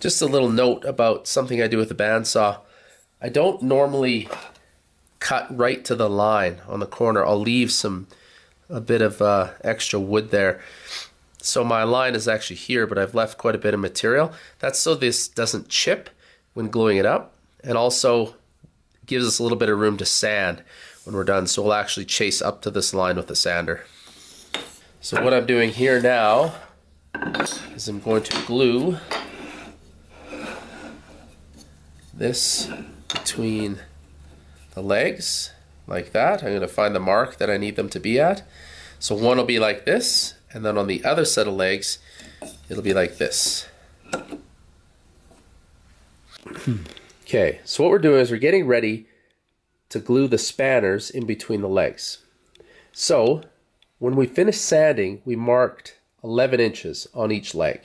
Just a little note about something I do with the bandsaw. I don't normally cut right to the line on the corner. I'll leave a bit of extra wood there. So my line is actually here, but I've left quite a bit of material. That's so this doesn't chip when gluing it up, and also gives us a little bit of room to sand when we're done. So we'll actually chase up to this line with the sander. So what I'm doing here now is I'm going to glue this between the legs like that. I'm going to find the mark that I need them to be at. So one will be like this, and then on the other set of legs it'll be like this. Okay, so what we're doing is we're getting ready to glue the spanners in between the legs. So when we finished sanding, we marked 11 inches on each leg.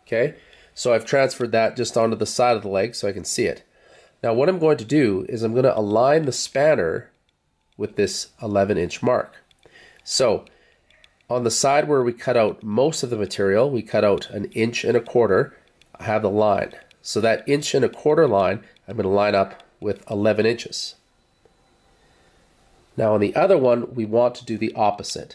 Okay, so I've transferred that just onto the side of the leg so I can see it. Now what I'm going to do is I'm going to align the spanner with this 11-inch mark. So on the side where we cut out most of the material, we cut out 1.25 inches, I have the line. So that 1.25 inch line, I'm going to line up with 11 inches. Now on the other one, we want to do the opposite.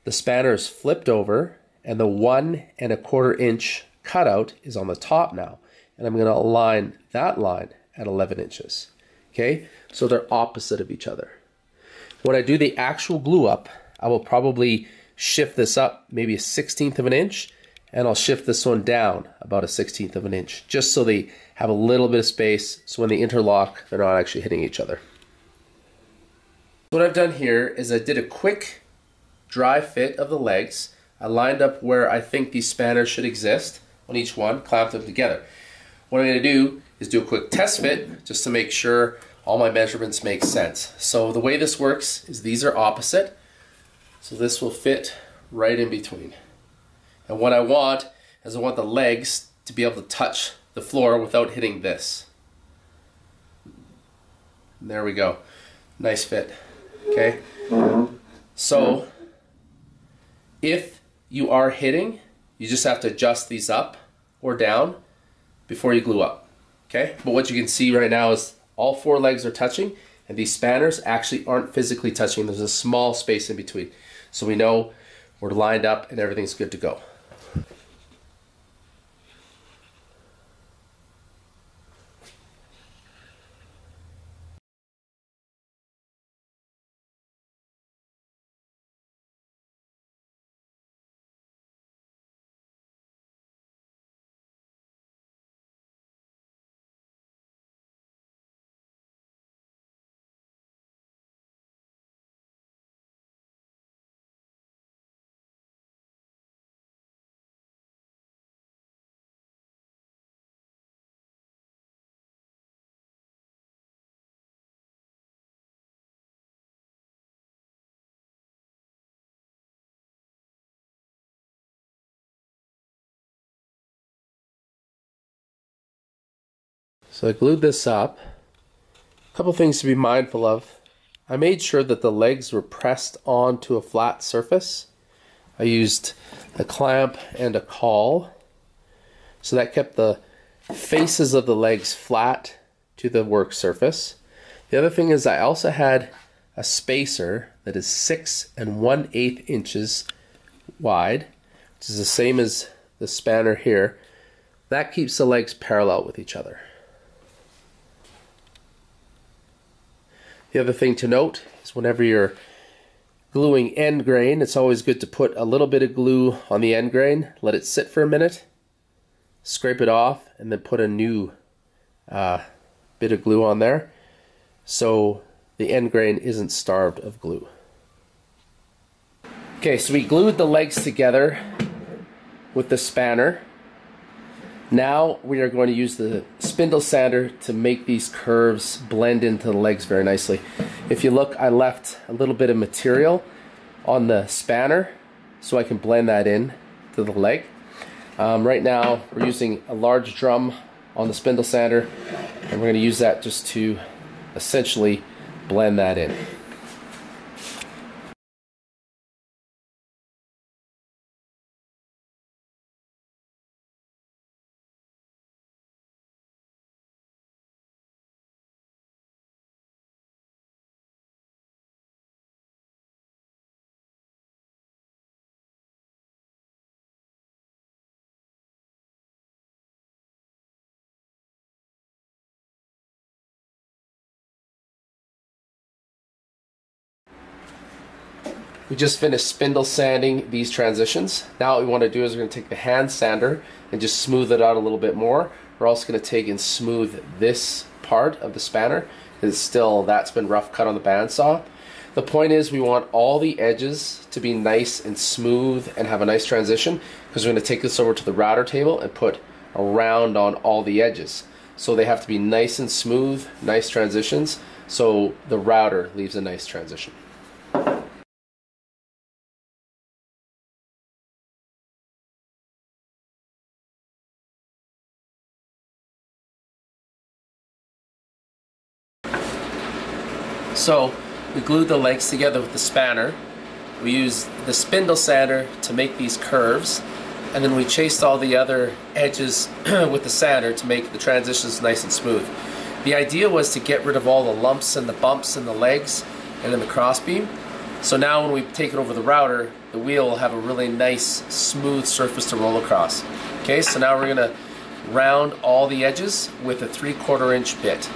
The spanner is flipped over and the 1.25 inch cutout is on the top now. And I'm going to align that line at 11 inches. Okay, so they're opposite of each other. When I do the actual glue up, I will probably shift this up maybe 1/16 of an inch, and I'll shift this one down about 1/16 of an inch, just so they have a little bit of space, so when they interlock, they're not actually hitting each other. What I've done here is I did a quick dry fit of the legs. I lined up where I think these spanners should exist on each one, clamped them together. What I'm going to do is do a quick test fit just to make sure all my measurements make sense. So the way this works is these are opposite, so this will fit right in between. And what I want is I want the legs to be able to touch the floor without hitting this. And there we go. Nice fit. Okay? So if you are hitting, you just have to adjust these up or down before you glue up. Okay? But what you can see right now is all 4 legs are touching, and these spanners actually aren't physically touching. There's a small space in between. So we know we're lined up and everything's good to go. So I glued this up. A couple things to be mindful of. I made sure that the legs were pressed onto a flat surface. I used a clamp and a caul, so that kept the faces of the legs flat to the work surface. The other thing is I also had a spacer that is 6 1/8 inches wide, which is the same as the spanner here. That keeps the legs parallel with each other. The other thing to note is whenever you're gluing end grain, it's always good to put a little bit of glue on the end grain, let it sit for a minute, scrape it off, and then put a new bit of glue on there so the end grain isn't starved of glue. Okay, so we glued the legs together with the spanner. Now we are going to use the spindle sander to make these curves blend into the legs very nicely. If you look, I left a little bit of material on the spanner so I can blend that in to the leg. Right now we're using a large drum on the spindle sander, and we're going to use that just to essentially blend that in. We just finished spindle sanding these transitions. Now what we want to do is we're going to take the hand sander and just smooth it out a little bit more. We're also going to take and smooth this part of the spanner. That's been rough cut on the bandsaw. The point is we want all the edges to be nice and smooth and have a nice transition, because we're going to take this over to the router table and put a round on all the edges. So they have to be nice and smooth, nice transitions, so the router leaves a nice transition. So we glued the legs together with the spanner. We used the spindle sander to make these curves, and then we chased all the other edges with the sander to make the transitions nice and smooth. The idea was to get rid of all the lumps and the bumps in the legs and in the crossbeam. So now when we take it over the router, the wheel will have a really nice smooth surface to roll across. Okay, so now we're going to round all the edges with a 3/4 inch bit.